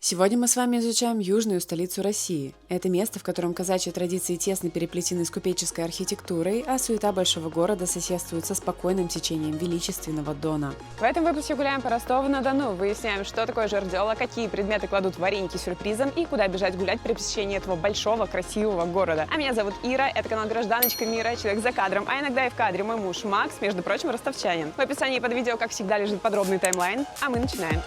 Сегодня мы с вами изучаем южную столицу России. Это место, в котором казачьи традиции тесно переплетены с купеческой архитектурой, а суета большого города соседствует со спокойным течением величественного Дона. В этом выпуске гуляем по Ростову-на-Дону, выясняем, что такое жердёло, какие предметы кладут в вареники сюрпризом и куда бежать гулять при посещении этого большого, красивого города. А меня зовут Ира, это канал «Гражданочка мира», человек за кадром, а иногда и в кадре мой муж Макс, между прочим, ростовчанин. В описании под видео, как всегда, лежит подробный таймлайн, а мы начинаем.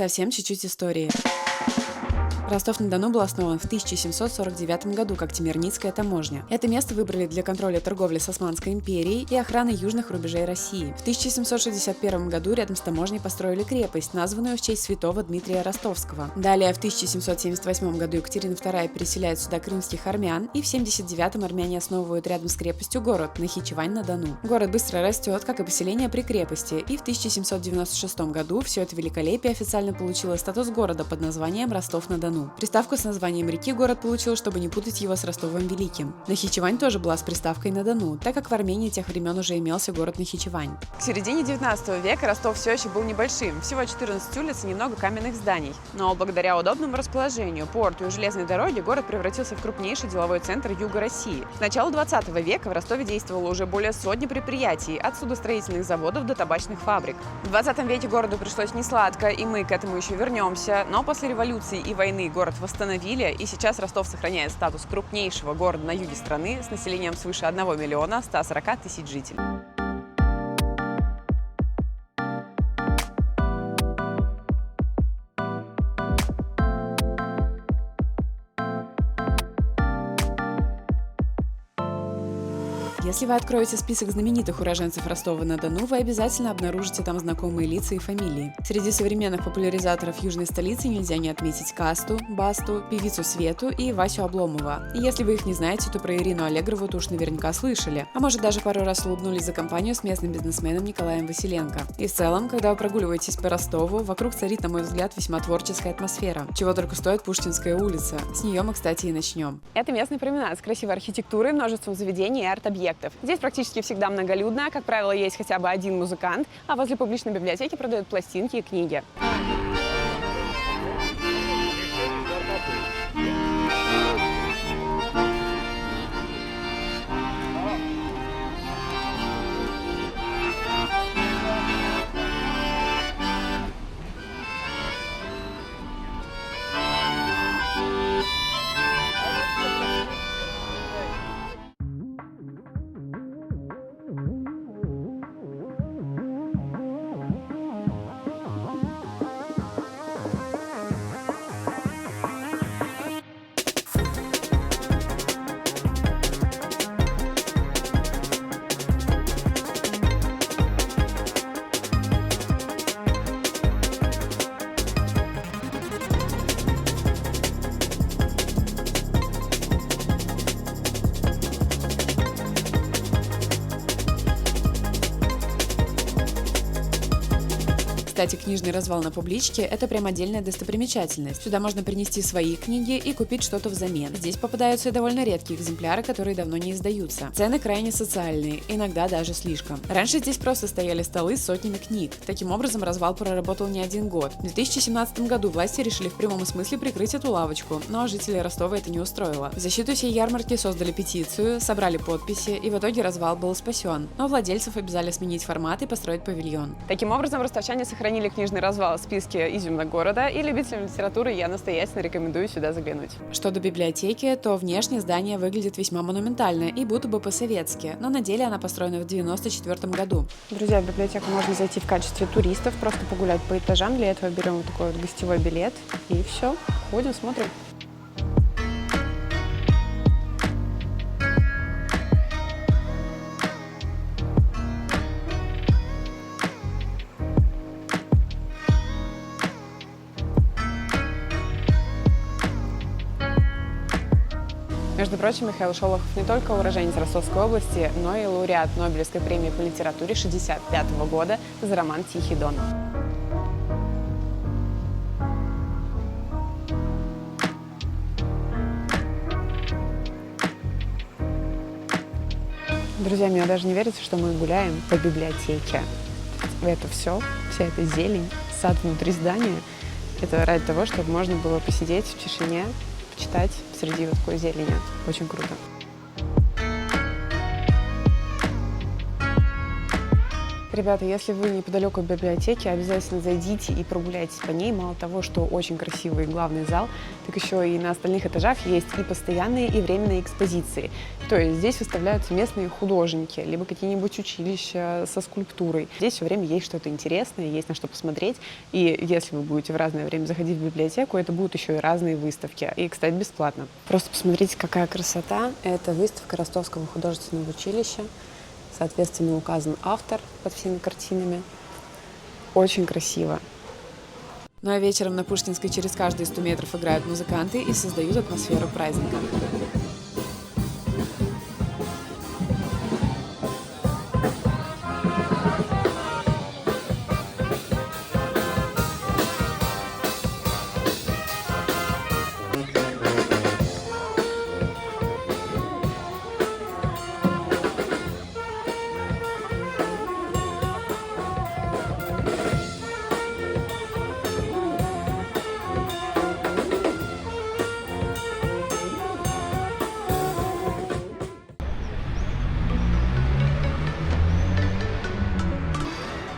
Совсем чуть-чуть истории. Ростов-на-Дону был основан в 1749 году как Темирницкая таможня. Это место выбрали для контроля торговли с Османской империей и охраны южных рубежей России. В 1761 году рядом с таможней построили крепость, названную в честь святого Дмитрия Ростовского. Далее в 1778 году Екатерина II переселяет сюда крымских армян, и в 1779 армяне основывают рядом с крепостью город Нахичевань-на-Дону. Город быстро растет, как и поселение при крепости, и в 1796 году все это великолепие официально получило статус города под названием Ростов-на-Дону. Приставку с названием реки город получил, чтобы не путать его с Ростовом Великим. Нахичевань тоже была с приставкой на Дону, так как в Армении тех времен уже имелся город Нахичевань. К середине 19 века Ростов все еще был небольшим, всего 14 улиц и немного каменных зданий. Но благодаря удобному расположению, порту и железной дороге город превратился в крупнейший деловой центр юга России. К началу 20 века в Ростове действовало уже более сотни предприятий, от судостроительных заводов до табачных фабрик. В 20 веке городу пришлось несладко, и мы к этому еще вернемся, но после революции и войны город восстановили, и сейчас Ростов сохраняет статус крупнейшего города на юге страны с населением свыше 1 миллиона 140 тысяч жителей. Если вы откроете список знаменитых уроженцев Ростова-на-Дону, вы обязательно обнаружите там знакомые лица и фамилии. Среди современных популяризаторов южной столицы нельзя не отметить Касту, Басту, певицу Свету и Васю Обломова. И если вы их не знаете, то про Ирину Аллегрову-то уж наверняка слышали. А может, даже пару раз улыбнулись за компанию с местным бизнесменом Николаем Василенко. И в целом, когда вы прогуливаетесь по Ростову, вокруг царит, на мой взгляд, весьма творческая атмосфера. Чего только стоит Пушкинская улица. С нее мы, кстати, и начнем. Это местный променад с красивой архитектурой, множеством заведений и арт-объектов. Здесь практически всегда многолюдно, как правило, есть хотя бы один музыкант, а возле публичной библиотеки продают пластинки и книги. Кстати, книжный развал на Публичке – это прям отдельная достопримечательность. Сюда можно принести свои книги и купить что-то взамен. Здесь попадаются и довольно редкие экземпляры, которые давно не издаются. Цены крайне социальные, иногда даже слишком. Раньше здесь просто стояли столы с сотнями книг. Таким образом, развал проработал не один год. В 2017 году власти решили в прямом смысле прикрыть эту лавочку, но жителей Ростова это не устроило. В защиту сей ярмарки создали петицию, собрали подписи, и в итоге развал был спасен. Но владельцев обязали сменить формат и построить павильон. Таким образом, ростовчане сохранили книжный развал в списке изюминок города, и любителям литературы я настоятельно рекомендую сюда заглянуть. Что до библиотеки, то внешне здание выглядит весьма монументально и будто бы по-советски, но на деле она построена в 1994 году. Друзья, в библиотеку можно зайти в качестве туристов, просто погулять по этажам. Для этого берем вот такой вот гостевой билет, и все, ходим, смотрим. Между прочим, Михаил Шолохов не только уроженец Ростовской области, но и лауреат Нобелевской премии по литературе 1965 года за роман «Тихий Дон». Друзья, мне даже не верится, что мы гуляем по библиотеке. Это все, вся эта зелень, сад внутри здания, это ради того, чтобы можно было посидеть в тишине, почитать среди вот такой зелени. Очень круто. Ребята, если вы неподалеку от библиотеки, обязательно зайдите и прогуляйтесь по ней. Мало того, что очень красивый главный зал, так еще и на остальных этажах есть и постоянные, и временные экспозиции. То есть здесь выставляются местные художники, либо какие-нибудь училища со скульптурой. Здесь все время есть что-то интересное, есть на что посмотреть. И если вы будете в разное время заходить в библиотеку, это будут еще и разные выставки. И, кстати, бесплатно. Просто посмотрите, какая красота. Это выставка Ростовского художественного училища. Соответственно, указан автор под всеми картинами. Очень красиво. Ну а вечером на Пушкинской через каждые 100 метров играют музыканты и создают атмосферу праздника.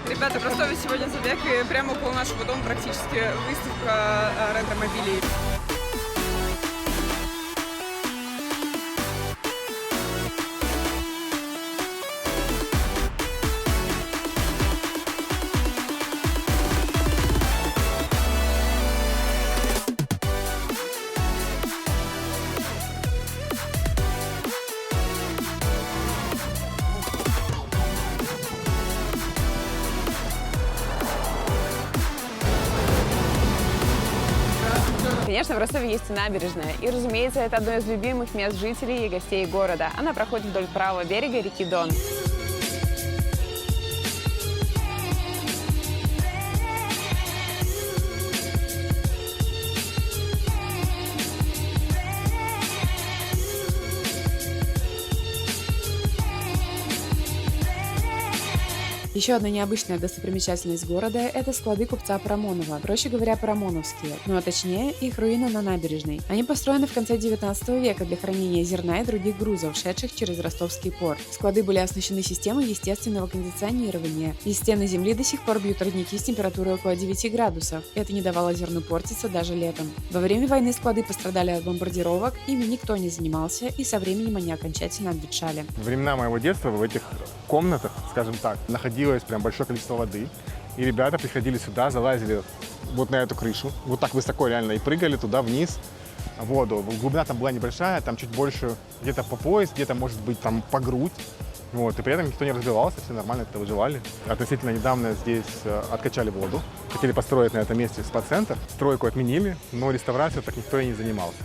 Ребята, в Ростове сегодня забег, и прямо около нашего дома практически выставка ретро-мобилей. Конечно, в Ростове есть и набережная. И, разумеется, это одно из любимых мест жителей и гостей города. Она проходит вдоль правого берега реки Дон. Еще одна необычная достопримечательность города – это склады купца Парамонова, проще говоря, парамоновские, ну а точнее их руины на набережной. Они построены в конце 19 века для хранения зерна и других грузов, шедших через ростовский порт. Склады были оснащены системой естественного кондиционирования. Из стены земли до сих пор бьют родники с температурой около 9 градусов. Это не давало зерну портиться даже летом. Во время войны склады пострадали от бомбардировок, ими никто не занимался, и со временем они окончательно обветшали. Во времена моего детства в этих комнатах, скажем так, находилось прям большое количество воды. И ребята приходили сюда, залазили вот на эту крышу, вот так высоко реально, и прыгали туда вниз в воду. Глубина там была небольшая, там чуть больше, где-то по пояс, где-то, может быть, там по грудь. Вот, и при этом никто не разбивался, все нормально это выживали. Относительно недавно здесь откачали воду. Хотели построить на этом месте спа-центр. Стройку отменили, но реставрацией так никто и не занимался.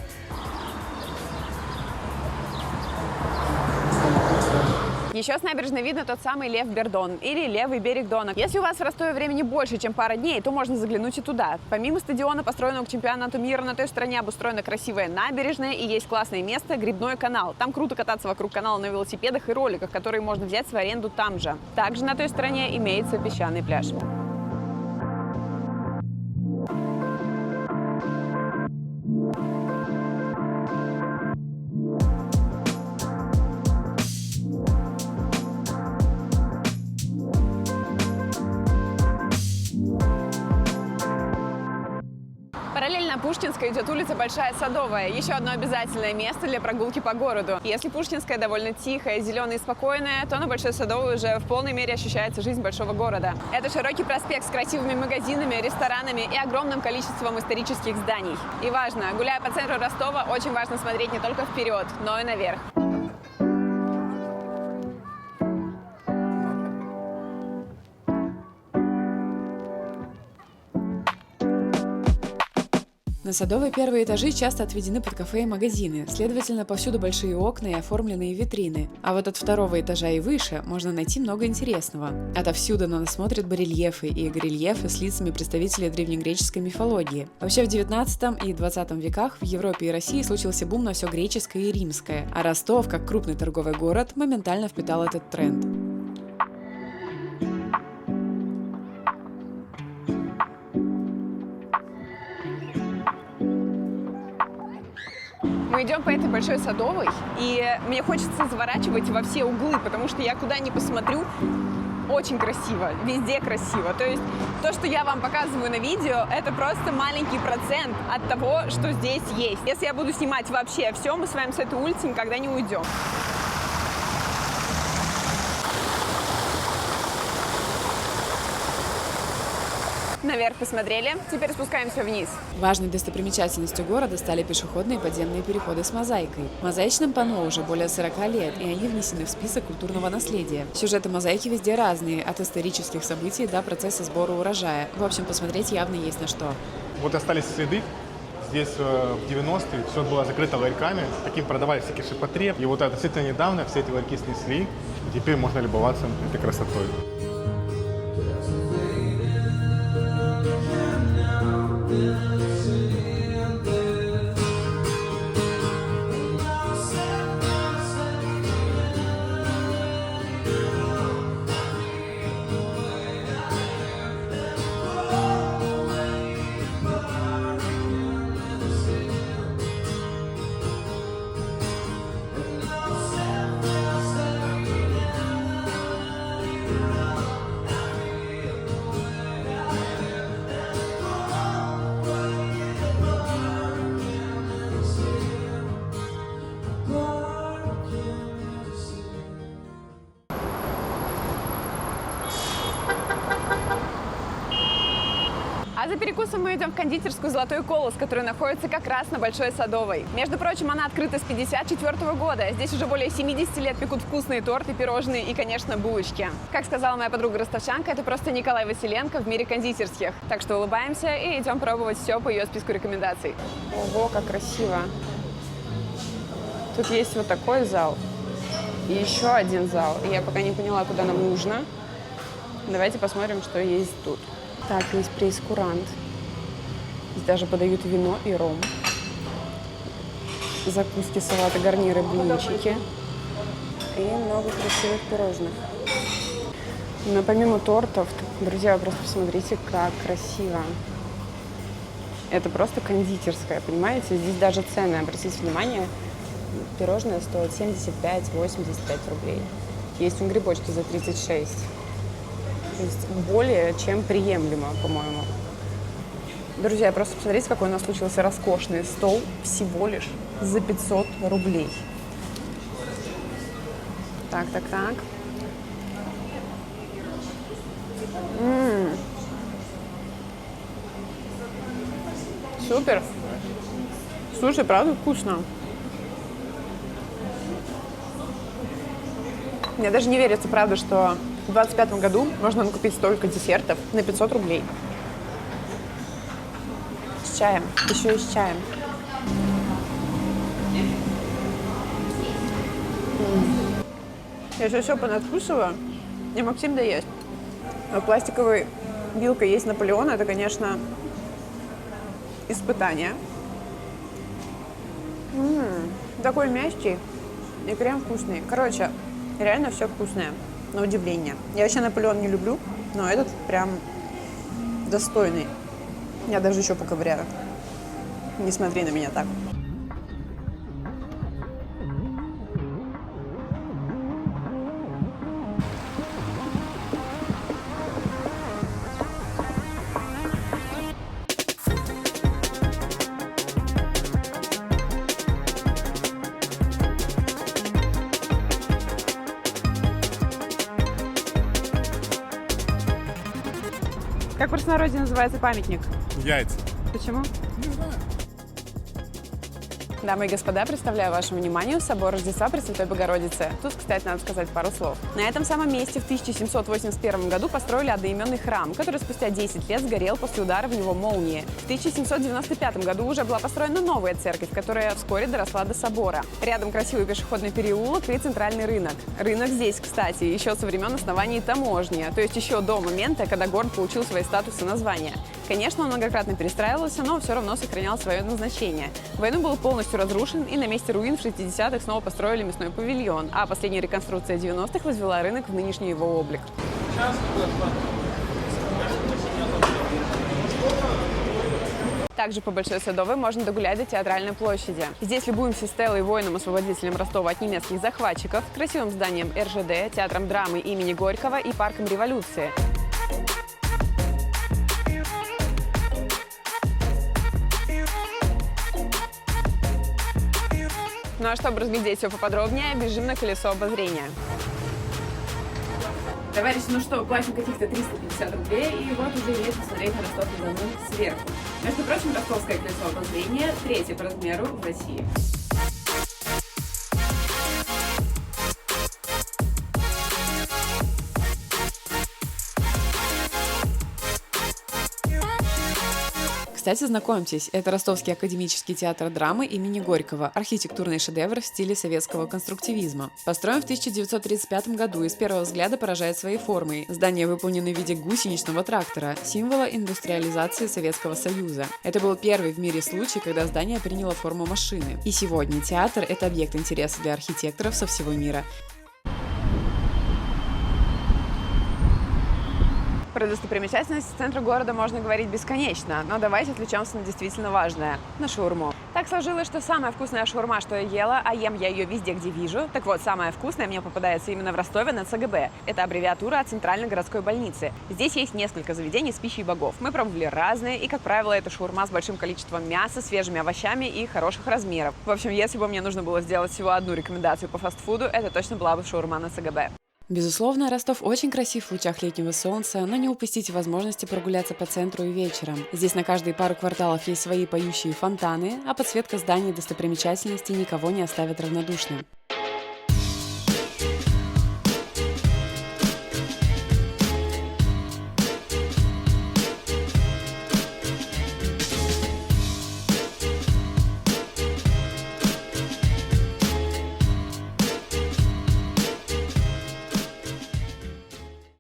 Еще с набережной видно тот самый Лев Бердон или левый берег Дона. Если у вас в Ростове времени больше, чем пара дней, то можно заглянуть и туда. Помимо стадиона, построенного к чемпионату мира, на той стороне обустроена красивая набережная и есть классное место – Грибной канал. Там круто кататься вокруг канала на велосипедах и роликах, которые можно взять в аренду там же. Также на той стороне имеется песчаный пляж. Параллельно Пушкинской идет улица Большая Садовая. Еще одно обязательное место для прогулки по городу. Если Пушкинская довольно тихая, зеленая и спокойная, то на Большой Садовой уже в полной мере ощущается жизнь большого города. Это широкий проспект с красивыми магазинами, ресторанами и огромным количеством исторических зданий. И важно, гуляя по центру Ростова, очень важно смотреть не только вперед, но и наверх. На Садовой первые этажи часто отведены под кафе и магазины, следовательно, повсюду большие окна и оформленные витрины. А вот от второго этажа и выше можно найти много интересного. Отовсюду на нас смотрят барельефы и горельефы с лицами представителей древнегреческой мифологии. Вообще в 19 и 20 веках в Европе и России случился бум на все греческое и римское, а Ростов, как крупный торговый город, моментально впитал этот тренд. Мы идем по этой большой Садовой, и мне хочется заворачивать во все углы, потому что я куда ни посмотрю, очень красиво, везде красиво. То есть то, что я вам показываю на видео, это просто маленький процент от того, что здесь есть. Если я буду снимать вообще все, мы с вами с этой улицы никогда не уйдем. Наверх посмотрели, теперь спускаемся вниз. Важной достопримечательностью города стали пешеходные подземные переходы с мозаикой. Мозаичным панно уже более 40 лет, и они внесены в список культурного наследия. Сюжеты мозаики везде разные, от исторических событий до процесса сбора урожая. В общем, посмотреть явно есть на что. Вот остались следы. Здесь в 90-е все было закрыто ларьками, таким продавали всякий ширпотреб. И вот относительно недавно все эти ларьки снесли, и теперь можно любоваться этой красотой. А за перекусом мы идем в кондитерскую «Золотой колос», которая находится как раз на Большой Садовой. Между прочим, она открыта с 1954 года. Здесь уже более 70 лет пекут вкусные торты, пирожные и, конечно, булочки. Как сказала моя подруга ростовчанка, это просто Николай Василенко в мире кондитерских. Так что улыбаемся и идем пробовать все по ее списку рекомендаций. Ого, как красиво! Тут есть вот такой зал и еще один зал. И я пока не поняла, куда нам нужно. Давайте посмотрим, что есть тут. Так, есть прейскурант. Здесь даже подают вино и ром. Закуски, салаты, гарниры, блинчики. И много красивых пирожных. Но помимо тортов, друзья, вы просто посмотрите, как красиво. Это просто кондитерская, понимаете? Здесь даже цены, обратите внимание, пирожное стоит 75-85 рублей. Есть грибочки за 36. То есть более чем приемлемо, по-моему. Друзья, просто посмотрите, какой у нас случился роскошный стол всего лишь за 500 рублей. Так. Супер. Слушай, правда вкусно. Мне даже не верится, правда, что в 2025 году можно купить столько десертов на 500 рублей. С чаем. Еще и с чаем. Я сейчас все понадкусываю, и Максим доест. Но пластиковой вилкой есть Наполеон, это, конечно, испытание. Такой мягкий и крем вкусный. Короче, реально все вкусное, на удивление. Я вообще Наполеон не люблю, но этот прям достойный. Я даже еще поковыряю. Не смотри на меня так. Как в простонародье называется памятник? Яйца. Почему? Не знаю. Дамы и господа, представляю вашему вниманию собор Рождества Пресвятой Богородицы. Тут, кстати, надо сказать пару слов. На этом самом месте в 1781 году построили одноименный храм, который спустя 10 лет сгорел после удара в него молнии. В 1795 году уже была построена новая церковь, которая вскоре доросла до собора. Рядом красивый пешеходный переулок и центральный рынок. Рынок здесь, кстати, еще со времен основания таможни, то есть еще до момента, когда город получил свои статусы и названия. Конечно, он многократно перестраивался, но все равно сохранял свое назначение. В войну был полностью разрушен, и на месте руин в 60-х снова построили мясной павильон, а последняя реконструкция 90-х возвела рынок в нынешний его облик. Также по Большой Садовой можно догулять до Театральной площади. Здесь любуемся стелой воином-освободителем Ростова от немецких захватчиков, красивым зданием РЖД, театром драмы имени Горького и парком Революции. Ну а чтобы разглядеть все поподробнее, бежим на колесо обозрения. Товарищи, ну что, платим каких-то 350 рублей, и вот уже есть посмотреть на Ростов-на-Дону сверху. Между прочим, ростовское колесо обозрения третье по размеру в России. Кстати, знакомьтесь, это Ростовский академический театр драмы имени Горького, архитектурный шедевр в стиле советского конструктивизма. Построен в 1935 году и с первого взгляда поражает своей формой. Здание выполнено в виде гусеничного трактора, символа индустриализации Советского Союза. Это был первый в мире случай, когда здание приняло форму машины. И сегодня театр – это объект интереса для архитекторов со всего мира. Про достопримечательности центра города можно говорить бесконечно, но давайте отвлечемся на действительно важное – на шаурму. Так сложилось, что самая вкусная шаурма, что я ела, а ем я ее везде, где вижу. Так вот, самая вкусная мне попадается именно в Ростове на ЦГБ. Это аббревиатура от Центральной городской больницы. Здесь есть несколько заведений с пищей богов. Мы пробовали разные, и, как правило, это шаурма с большим количеством мяса, свежими овощами и хороших размеров. В общем, если бы мне нужно было сделать всего одну рекомендацию по фастфуду, это точно была бы шаурма на ЦГБ. Безусловно, Ростов очень красив в лучах летнего солнца, но не упустите возможности прогуляться по центру и вечером. Здесь на каждые пару кварталов есть свои поющие фонтаны, а подсветка зданий и достопримечательностей никого не оставит равнодушным.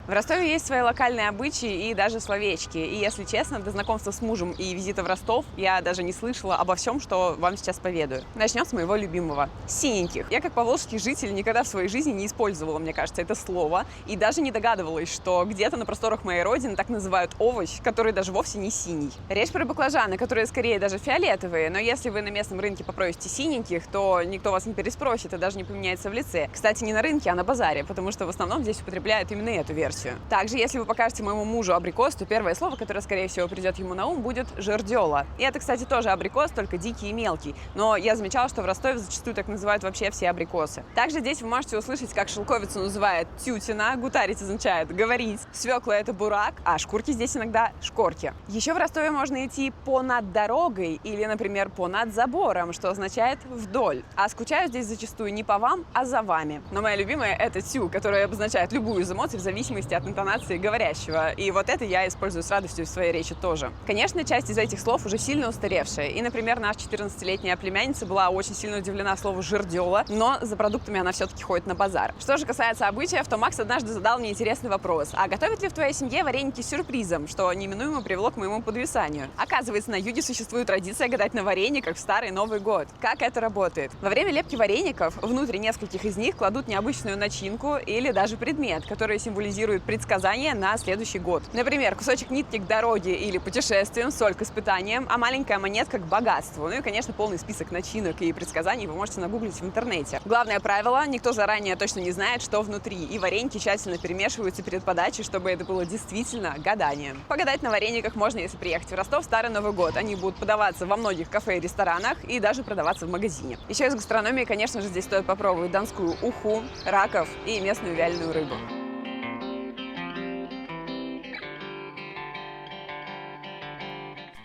В Ростове есть свои локальные обычаи и даже словечки. И, если честно, до знакомства с мужем и визита в Ростов я даже не слышала обо всем, что вам сейчас поведаю. Начнем с моего любимого – синеньких. Я, как поволжский житель, никогда в своей жизни не использовала, мне кажется, это слово. И даже не догадывалась, что где-то на просторах моей родины так называют овощ, который даже вовсе не синий. Речь про баклажаны, которые скорее даже фиолетовые. Но если вы на местном рынке попросите синеньких, то никто вас не переспросит и даже не поменяется в лице. Кстати, не на рынке, а на базаре, потому что в основном здесь употребляют именно эту версию. Также, если вы покажете моему мужу абрикос, то первое слово, которое, скорее всего, придет ему на ум, будет жердёла. И это, кстати, тоже абрикос, только дикий и мелкий. Но я замечала, что в Ростове зачастую так называют вообще все абрикосы. Также здесь вы можете услышать, как шелковицу называют тютина, гутарить означает говорить, свекла — это бурак, а шкурки здесь иногда шкорки. Еще в Ростове можно идти понад дорогой или, например, понад забором, что означает вдоль. А скучаю здесь зачастую не по вам, а за вами. Но моя любимая — это тю, которая обозначает любую из эмоций в зависимости от интонации говорящего. И вот это я использую с радостью в своей речи тоже. Конечно, часть из этих слов уже сильно устаревшая. И, например, наша 14-летняя племянница была очень сильно удивлена слову «жердёла», но за продуктами она все-таки ходит на базар. Что же касается обычаев, то Макс однажды задал мне интересный вопрос. А готовят ли в твоей семье вареники с сюрпризом, что неминуемо привело к моему подвисанию? Оказывается, на юге существует традиция гадать на варениках в Старый Новый год. Как это работает? Во время лепки вареников внутрь нескольких из них кладут необычную начинку или даже предмет, который символизирует предсказание на следующий год. Например, кусочек нитки к дороге или путешествиям, соль к испытаниям, а маленькая монетка к богатству. Ну и, конечно, полный список начинок и предсказаний вы можете нагуглить в интернете. Главное правило – никто заранее точно не знает, что внутри, и вареники тщательно перемешиваются перед подачей, чтобы это было действительно гаданием. Погадать на варениках можно, если приехать в Ростов в Старый Новый год. Они будут подаваться во многих кафе и ресторанах и даже продаваться в магазине. Еще из гастрономии, конечно же, здесь стоит попробовать донскую уху, раков и местную вяленую рыбу.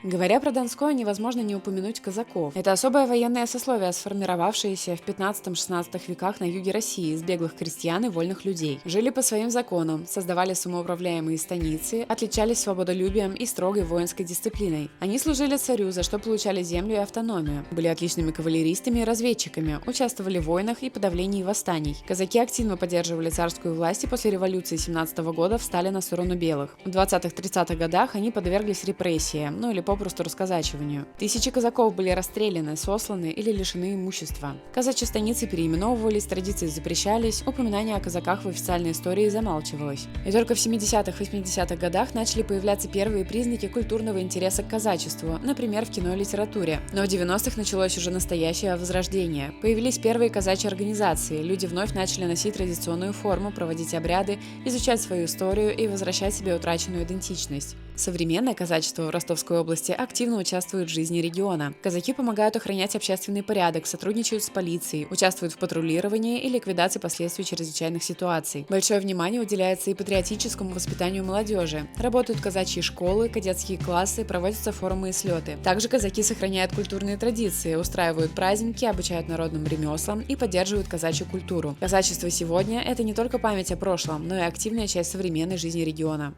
Говоря про Донское, невозможно не упомянуть казаков. Это особое военное сословие, сформировавшееся в 15-16 веках на юге России из беглых крестьян и вольных людей. Жили по своим законам, создавали самоуправляемые станицы, отличались свободолюбием и строгой воинской дисциплиной. Они служили царю, за что получали землю и автономию. Были отличными кавалеристами и разведчиками, участвовали в войнах и подавлении восстаний. Казаки активно поддерживали царскую власть и после революции 17 года встали на сторону белых. В 20-30-х годах они подверглись репрессиям, или попросту расказачиванию. Тысячи казаков были расстреляны, сосланы или лишены имущества. Казачьи станицы переименовывались, традиции запрещались, упоминание о казаках в официальной истории замалчивалось. И только в 70-80-х годах начали появляться первые признаки культурного интереса к казачеству, например, в кино и литературе. Но в 90-х началось уже настоящее возрождение. Появились первые казачьи организации, люди вновь начали носить традиционную форму, проводить обряды, изучать свою историю и возвращать себе утраченную идентичность. Современное казачество в Ростовской области активно участвует в жизни региона. Казаки помогают охранять общественный порядок, сотрудничают с полицией, участвуют в патрулировании и ликвидации последствий чрезвычайных ситуаций. Большое внимание уделяется и патриотическому воспитанию молодежи. Работают казачьи школы, кадетские классы, проводятся форумы и слеты. Также казаки сохраняют культурные традиции, устраивают праздники, обучают народным ремеслам и поддерживают казачью культуру. Казачество сегодня – это не только память о прошлом, но и активная часть современной жизни региона.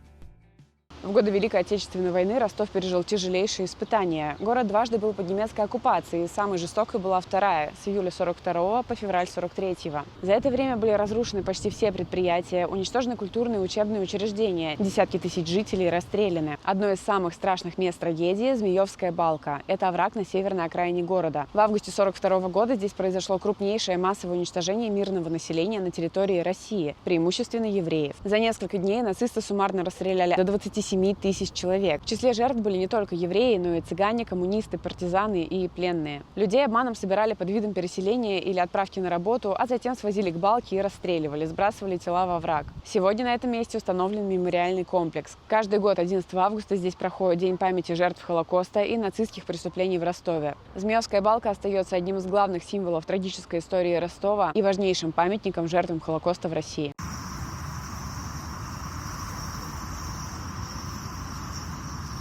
В годы Великой Отечественной войны Ростов пережил тяжелейшие испытания. Город дважды был под немецкой оккупацией, и самой жестокой была вторая, с июля 42 по февраль 43. За это время были разрушены почти все предприятия, уничтожены культурные и учебные учреждения, десятки тысяч жителей расстреляны. Одно из самых страшных мест трагедии – Змеевская балка. Это овраг на северной окраине города. В августе 42 года здесь произошло крупнейшее массовое уничтожение мирного населения на территории России, преимущественно евреев. За несколько дней нацисты суммарно расстреляли до 27 тысяч человек. В числе жертв были не только евреи, но и цыгане, коммунисты, партизаны и пленные. Людей обманом собирали под видом переселения или отправки на работу, а затем свозили к балке и расстреливали, сбрасывали тела во враг. Сегодня на этом месте установлен мемориальный комплекс. Каждый год 11 августа здесь проходит День памяти жертв Холокоста и нацистских преступлений в Ростове. Змеевская балка остается одним из главных символов трагической истории Ростова и важнейшим памятником жертвам Холокоста в России.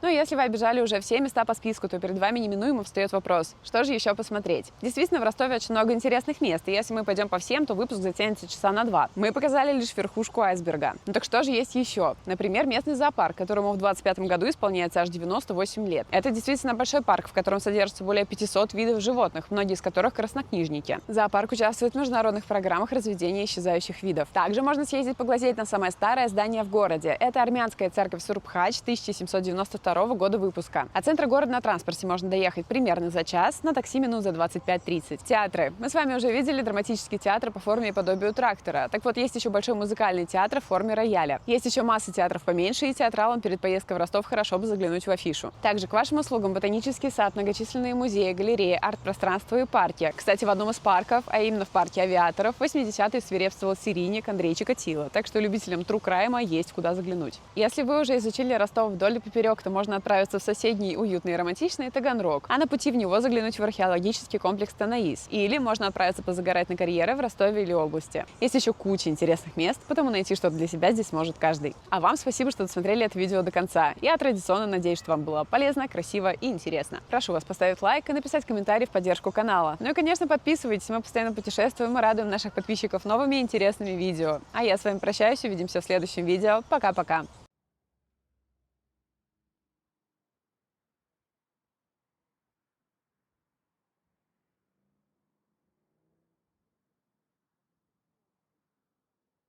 Но если вы обижали уже все места по списку, то перед вами неминуемо встает вопрос, что же еще посмотреть? Действительно, в Ростове очень много интересных мест, и если мы пойдем по всем, то выпуск затянется часа на 2. Мы показали лишь верхушку айсберга. Ну так что же есть еще? Например, местный зоопарк, которому в 2025 году исполняется аж 98 лет. Это действительно большой парк, в котором содержится более 500 видов животных, многие из которых краснокнижники. Зоопарк участвует в международных программах разведения исчезающих видов. Также можно съездить поглазеть на самое старое здание в городе. Это армянская церковь Сурбхач 1792 года выпуска. От центра города на транспорте можно доехать примерно за час, на такси минут за 25-30. Театры. Мы с вами уже видели драматический театр по форме и подобию трактора. Так вот, есть еще большой музыкальный театр в форме рояля. Есть еще масса театров поменьше, и театралам перед поездкой в Ростов хорошо бы заглянуть в афишу. Также к вашим услугам ботанический сад, многочисленные музеи, галереи, арт-пространства и парки. Кстати, в одном из парков, а именно в парке авиаторов, в 80-е свирепствовал серийник Андрей Чикатило. Так что любителям true crime есть куда заглянуть. Если вы уже изучили Ростов вдоль и поперек, то можно отправиться в соседний уютный и романтичный Таганрог, а на пути в него заглянуть в археологический комплекс Танаис. Или можно отправиться позагорать на карьеры в Ростове или области. Есть еще куча интересных мест, потому найти что-то для себя здесь может каждый. А вам спасибо, что досмотрели это видео до конца. Я традиционно надеюсь, что вам было полезно, красиво и интересно. Прошу вас поставить лайк и написать комментарий в поддержку канала. Ну и, конечно, подписывайтесь, мы постоянно путешествуем и радуем наших подписчиков новыми интересными видео. А я с вами прощаюсь, увидимся в следующем видео. Пока-пока!